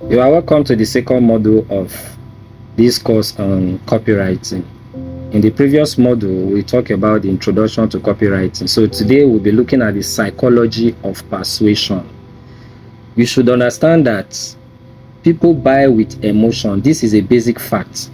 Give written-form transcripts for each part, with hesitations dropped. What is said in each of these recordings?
You are welcome to the second module of this course on copywriting. In the previous module, we talked about the introduction to copywriting. So today we'll be looking at the psychology of persuasion. You should understand that people buy with emotion. This is a basic fact.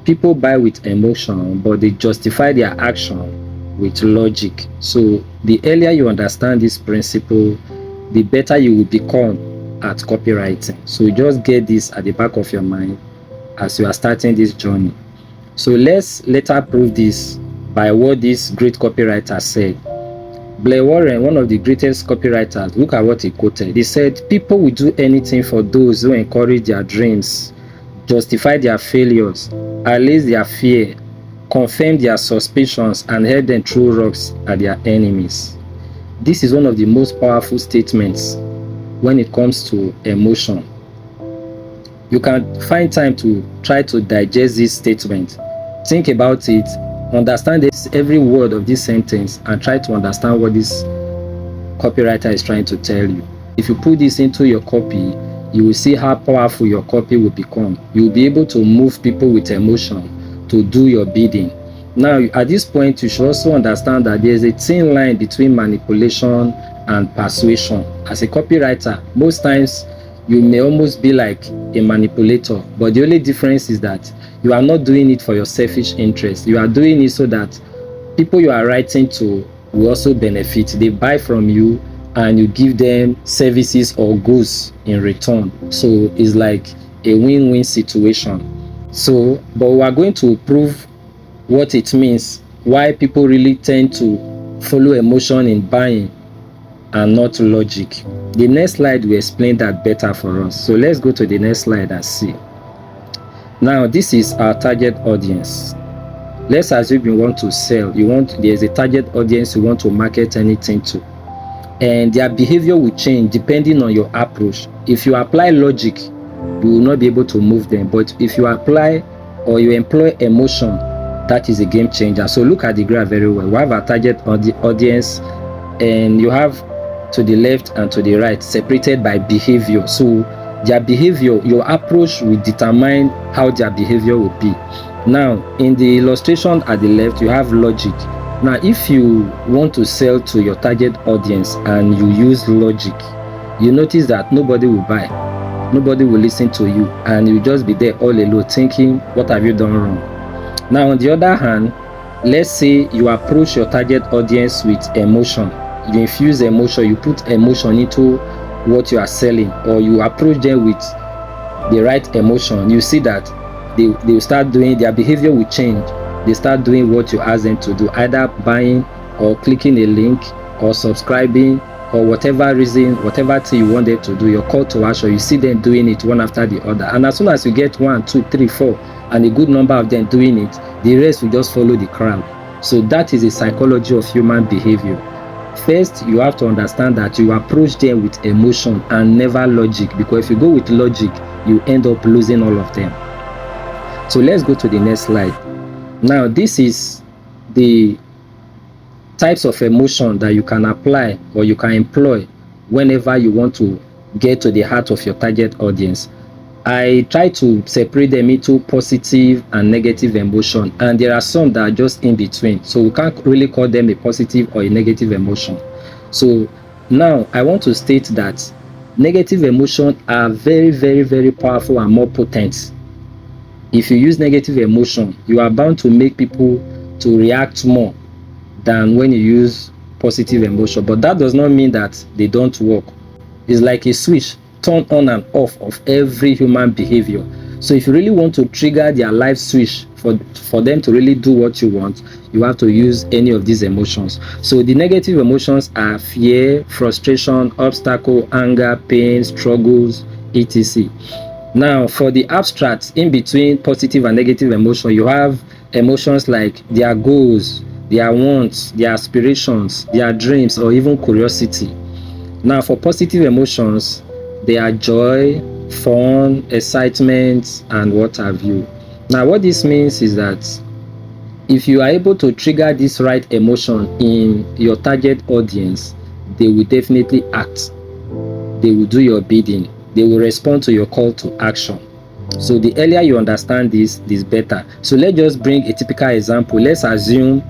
People buy with emotion, but they justify their action with logic. So the earlier you understand this principle, the better you will become at copywriting. So just get this at the back of your mind as you are starting this journey. So let's later prove this by what this great copywriter said. Blair Warren, one of the greatest copywriters, look at what he quoted. He said, "People will do anything for those who encourage their dreams, justify their failures, allay their fear, confirm their suspicions, and help them throw rocks at their enemies." This is one of the most powerful statements when it comes to emotion. You can find time to try to digest this statement, think about it, understand every word of this sentence, and try to understand what this copywriter is trying to tell you. If you put this into your copy, you will see how powerful your copy will become. You will be able to move people with emotion to do your bidding. Now, at this point, you should also understand that there is a thin line between manipulation and persuasion. As a copywriter, most times you may almost be like a manipulator, but the only difference is that you are not doing it for your selfish interest. You are doing it so that people you are writing to will also benefit. They buy from you and you give them services or goods in return. So it's like a win-win situation. So, but we are going to prove what it means, why people really tend to follow emotion in buying and not logic. The next slide will explain that better for us. So let's go to the next slide and see. Now, this is our target audience. Let's assume you want to sell. There's a target audience you want to market anything to. And their behavior will change depending on your approach. If you apply logic, you will not be able to move them. But if you apply or you employ emotion, that is a game changer. So look at the graph very well. We have our target audience, and you have to the left and to the right separated by behavior. So their behavior, your approach will determine how their behavior will be. Now, in the illustration at the left, you have logic. Now, if you want to sell to your target audience and you use logic, you notice that nobody will buy, nobody will listen to you, and you'll just be there all alone thinking, what have you done wrong? Now, on the other hand, let's say you approach your target audience with emotion. You infuse emotion, you put emotion into what you are selling, or you approach them with the right emotion. You see that they will start doing, their behavior will change. They start doing what you ask them to do, either buying or clicking a link or subscribing or whatever reason, whatever thing you want them to do, your call to action, you see them doing it one after the other. And as soon as you get 1, 2, 3, 4, and a good number of them doing it, the rest will just follow the crowd. So that is the psychology of human behavior. First, you have to understand that you approach them with emotion and never logic, because if you go with logic, you end up losing all of them. So let's go to the next slide. Now, this is the types of emotion that you can apply or you can employ whenever you want to get to the heart of your target audience. I try to separate them into positive and negative emotion, and there are some that are just in between. So we can't really call them a positive or a negative emotion. So now I want to state that negative emotions are very, very, very powerful and more potent. If you use negative emotion, you are bound to make people to react more than when you use positive emotion. But that does not mean that they don't work. It's like a switch, turn on and off of every human behavior. So if you really want to trigger their life switch for them to really do what you want, you have to use any of these emotions. So the negative emotions are fear, frustration, obstacle, anger, pain, struggles, etc. Now, for the abstract, in between positive and negative emotion, you have emotions like their goals, their wants, their aspirations, their dreams, or even curiosity. Now, for positive emotions, they are joy, fun, excitement, and what have you. Now, what this means is that if you are able to trigger this right emotion in your target audience, they will definitely act. They will do your bidding. they will respond to your call to action. So the earlier you understand this better. So let's just bring a typical example. Let's assume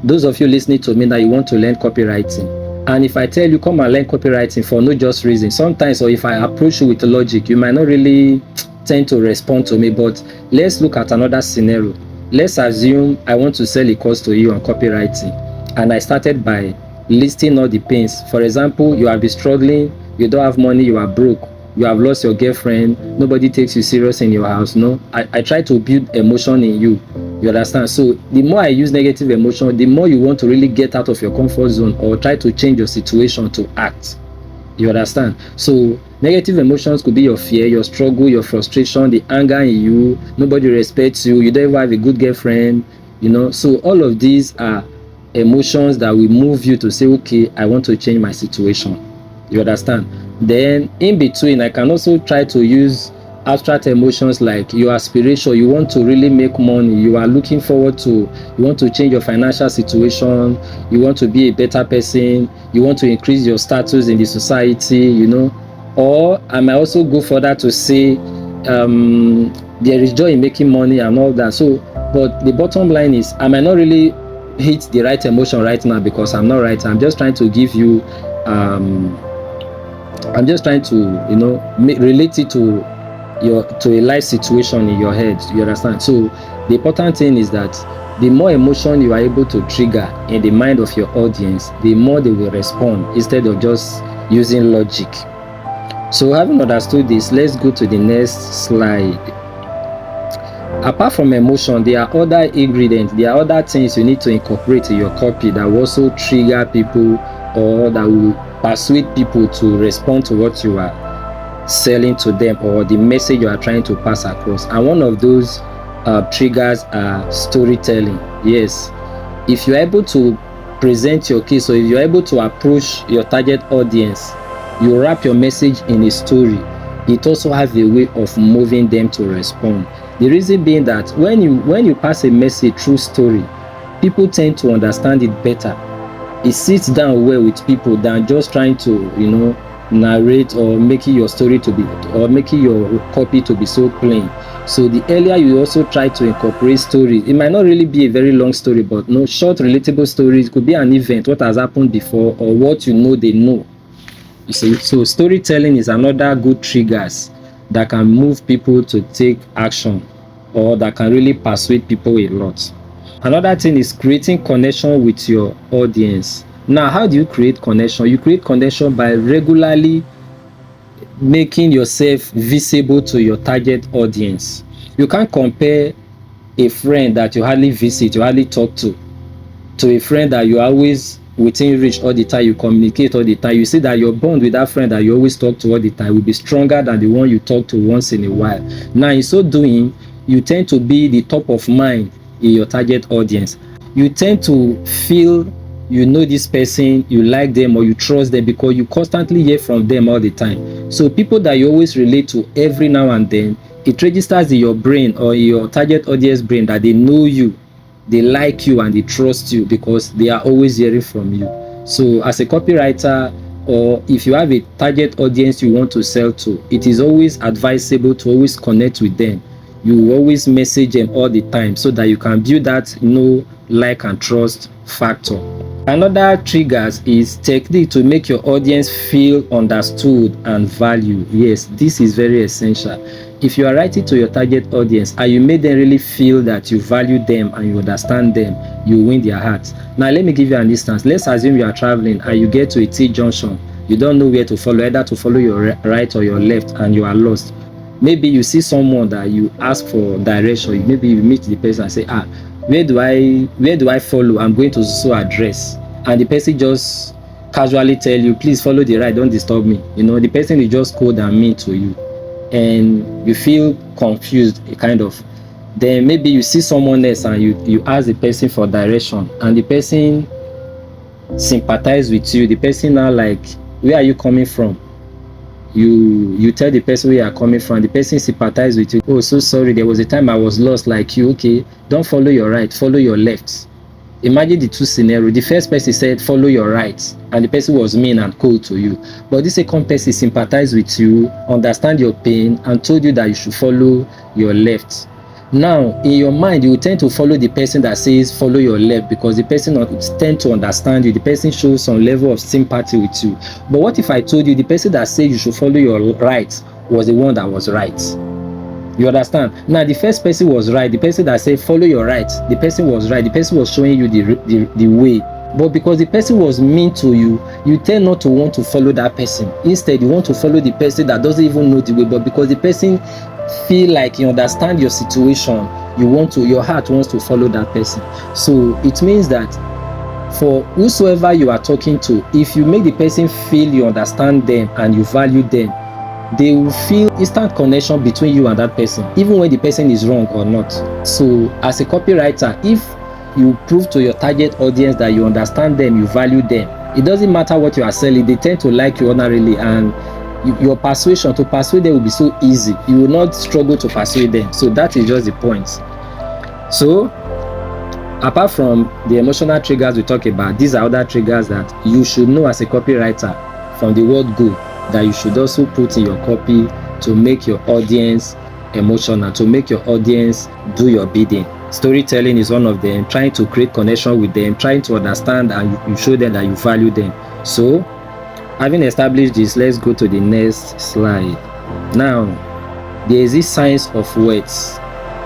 those of you listening to me that you want to learn copywriting, and if I tell you come and learn copywriting for no just reason, sometimes, or if I approach you with logic, you might not really tend to respond to me. But let's look at another scenario. Let's assume I want to sell a course to you on copywriting, and I started by listing all the pains. For example, you have been struggling, you don't have money, you are broke, you have lost your girlfriend, nobody takes you serious in your house. No, I try to build emotion in you. You understand? So the more I use negative emotion, the more you want to really get out of your comfort zone or try to change your situation to act. You understand? So negative emotions could be your fear, your struggle, your frustration, the anger in you, nobody respects you, you don't even have a good girlfriend, So all of these are emotions that will move you to say, okay, I want to change my situation. You understand? Then in between, I can also try to use abstract emotions like your aspiration. You want to really make money, you are looking forward to, you want to change your financial situation, you want to be a better person, you want to increase your status in the society, Or I might also go further to say there is joy in making money and all that. So, but the bottom line is I might not really hit the right emotion right now because I'm not right. I'm just trying to give you I'm just trying to relate it to a life situation in your head. You understand? So the important thing is that the more emotion you are able to trigger in the mind of your audience, the more they will respond instead of just using logic. So having understood this, let's go to the next slide. Apart from emotion, there are other ingredients, there are other things you need to incorporate in your copy that will also trigger people or that will persuade people to respond to what you are selling to them or the message you are trying to pass across. And one of those triggers are storytelling. Yes, if you're able to present your case, or if you're able to approach your target audience, you wrap your message in a story, it also has a way of moving them to respond. The reason being that when you pass a message through story, people tend to understand it better. It sits down well with people than just trying to narrate or making your story to be, or making your copy to be so plain. So the earlier you also try to incorporate story, it might not really be a very long story, but short relatable stories. It could be an event, what has happened before, or what they know. You see, so storytelling is another good triggers that can move people to take action, or that can really persuade people a lot. Another thing is creating connection with your audience. Now, how do you create connection? You create connection by regularly making yourself visible to your target audience. You can't compare a friend that you hardly visit, you hardly talk to a friend that you always within reach all the time, you communicate all the time. You see that your bond with that friend that you always talk to all the time will be stronger than the one you talk to once in a while. Now, in so doing, you tend to be the top of mind in your target audience. You tend to feel this person, you like them, or you trust them because you constantly hear from them all the time. So people that you always relate to every now and then, it registers in your brain or your target audience brain that they know you, they like you, and they trust you because they are always hearing from you. So as a copywriter, or if you have a target audience you want to sell to, it is always advisable to always connect with them. You always message them all the time so that you can build that like and trust factor. Another triggers is technique to make your audience feel understood and valued. Yes, this is very essential. If you are writing to your target audience and you make them really feel that you value them and you understand them, you win their hearts. Now, let me give you an instance. Let's assume you are traveling and you get to a T junction. You don't know where to follow, either to follow your right or your left, and you are lost. Maybe you see someone that you ask for direction. Maybe you meet the person and say, where do I follow? I'm going to so address. And the person just casually tell you, please follow the right, don't disturb me. The person is just cold and mean to you, and you feel confused, kind of. Then maybe you see someone else and you ask the person for direction, and the person sympathize with you. The person now like, where are you coming from? You tell the person where you are coming from. The person sympathize with you. Oh, so sorry, there was a time I was lost like you. Okay, don't follow your right, follow your left. imagine the two scenarios. The first person said follow your rights, and the person was mean and cold to you, but the second person sympathized with you, understand your pain, and told you that you should follow your left. Now in your mind you will tend to follow the person that says follow your left, because the person tend to understand you, the person shows some level of sympathy with you. But what if I told you the person that said you should follow your right was the one that was right? You understand? Now the first person was right, the person that said follow your right, the person was right, the person was showing you the way. But because the person was mean to you, you tend not to want to follow that person. Instead you want to follow the person that doesn't even know the way, but because the person feel like you understand your situation, your heart wants to follow that person. So it means that for whosoever you are talking to, if you make the person feel you understand them and you value them, they will feel instant connection between you and that person, even when the person is wrong or not. So as a copywriter, if you prove to your target audience that you understand them, you value them, it doesn't matter what you are selling, they tend to like you ordinarily, and your persuasion to persuade them will be so easy. You will not struggle to persuade them. So that is just the point. So apart from the emotional triggers we talk about, these are other triggers that you should know as a copywriter from the word go, that you should also put in your copy to make your audience emotional, to make your audience do your bidding. Storytelling is one of them, trying to create connection with them, trying to understand, and you show them that you value them. So having established this, let's go to the next slide. Now there is this science of words.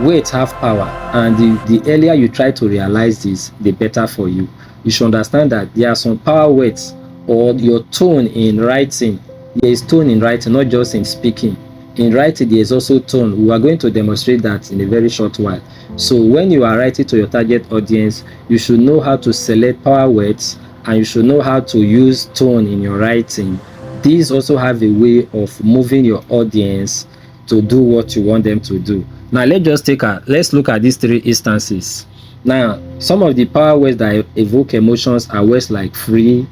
Words have power, and the earlier you try to realize this, the better for you. You should understand that there are some power words, or your tone in writing. There is tone in writing, not just in speaking. In writing there is also tone. We are going to demonstrate that in a very short while. So when you are writing to your target audience, you should know how to select power words, and you should know how to use tone in your writing. These also have a way of moving your audience to do what you want them to do. Now let's look at these three instances. Now some of the power words that evoke emotions are words like free,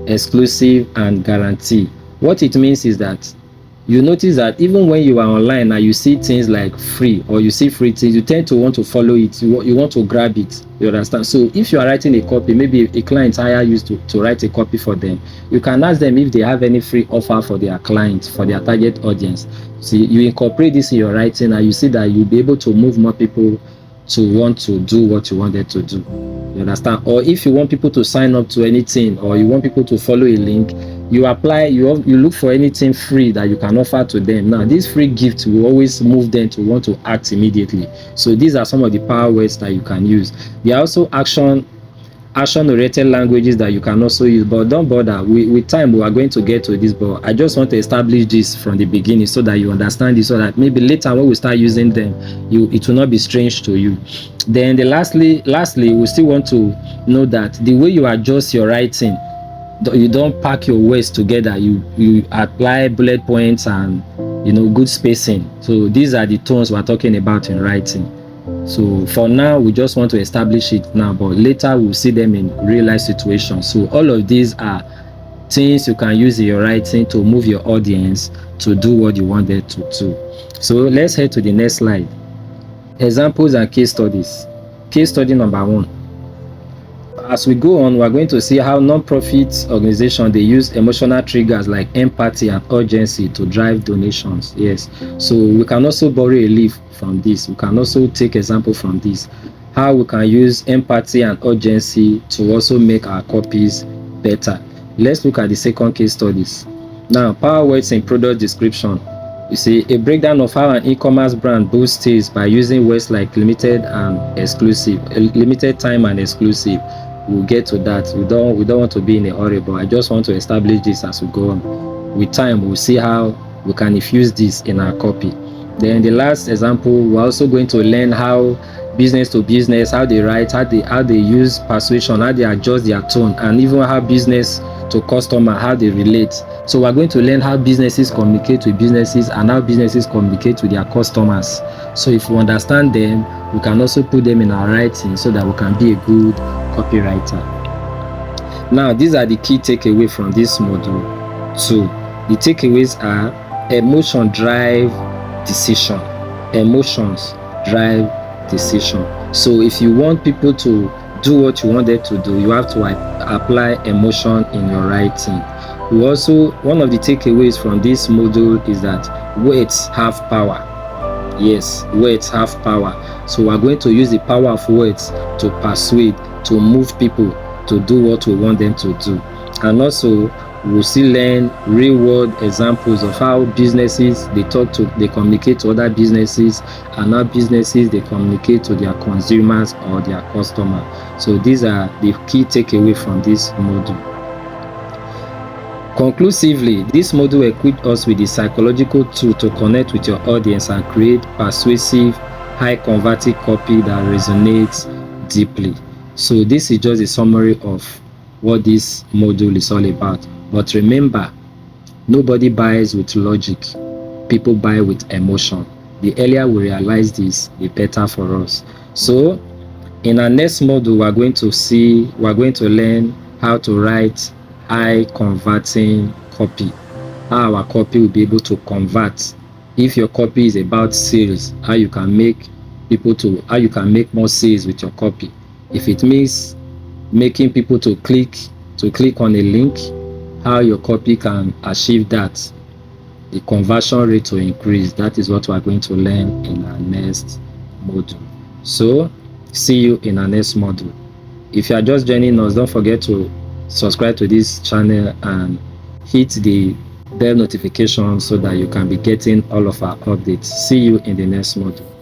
exclusive, and guarantee. What it means is that you notice that even when you are online and you see things like free, or you see free things, you tend to want to follow it, you want to grab it. You understand? So if you are writing a copy, maybe a client hire you to write a copy for them, you can ask them if they have any free offer for their clients, for their target audience. See, you incorporate this in your writing, and you see that you'll be able to move more people to want to do what you want them to do. You understand? Or if you want people to sign up to anything, or you want people to follow a link, you look for anything free that you can offer to them. Now this free gift will always move them to want to act immediately. So these are some of the power words that you can use. There are also action oriented languages that you can also use, but don't bother, with time we are going to get to this, but I just want to establish this from the beginning so that you understand this, so that maybe later when we start using them, it will not be strange to you. Then lastly, we still want to know that the way you adjust your writing, you don't pack your words together, you apply bullet points and good spacing. So these are the tones we're talking about in writing. So for now we just want to establish it now, but later we'll see them in real life situations. So all of these are things you can use in your writing to move your audience to do what you want them to do. So let's head to the next slide. Examples and case studies. Case study number 1. As we go on, we're going to see how non-profit organizations, they use emotional triggers like empathy and urgency to drive donations. Yes, so we can also borrow a leaf from this. We can also take example from this, how we can use empathy and urgency to also make our copies better. Let's look at the second case studies. Now, power words in product description. You see, a breakdown of how an e-commerce brand boosts sales by using words like limited and exclusive, limited time and exclusive. We'll get to that. We don't want to be in a hurry, but I just want to establish this as we go on. With time, we'll see how we can infuse this in our copy. Then the last example, we're also going to learn how business to business, how they write, how they use persuasion, how they adjust their tone, and even how business to customer, how they relate. So we're going to learn how businesses communicate with businesses and how businesses communicate with their customers. So if we understand them, we can also put them in our writing so that we can be a good copywriter. Now, these are the key takeaways from this module 2. The takeaways are: emotion drive decision. Emotions drive decision. So if you want people to do what you wanted to do, you have to apply emotion in your writing. We also, one of the takeaways from this module is that words have power. Yes, words have power. So we're going to use the power of words to persuade, to move people to do what we want them to do. And also, we'll still learn real world examples of how businesses they communicate to other businesses, and how businesses they communicate to their consumers or their customers. So these are the key takeaway from this module. Conclusively, this module equipped us with the psychological tool to connect with your audience and create persuasive, high converting copy that resonates deeply. So this is just a summary of what this module is all about. But remember, nobody buys with logic. People buy with emotion. The earlier we realize this, the better for us. So in our next module, we're going to learn how to write high converting copy. How our copy will be able to convert. If your copy is about sales, how you can make more sales with your copy. If it means making people to click on a link, how your copy can achieve that, the conversion rate to increase. That is what we are going to learn in our next module. So see you in our next module. If you are just joining us, don't forget to subscribe to this channel and hit the bell notification so that you can be getting all of our updates. See you in the next module.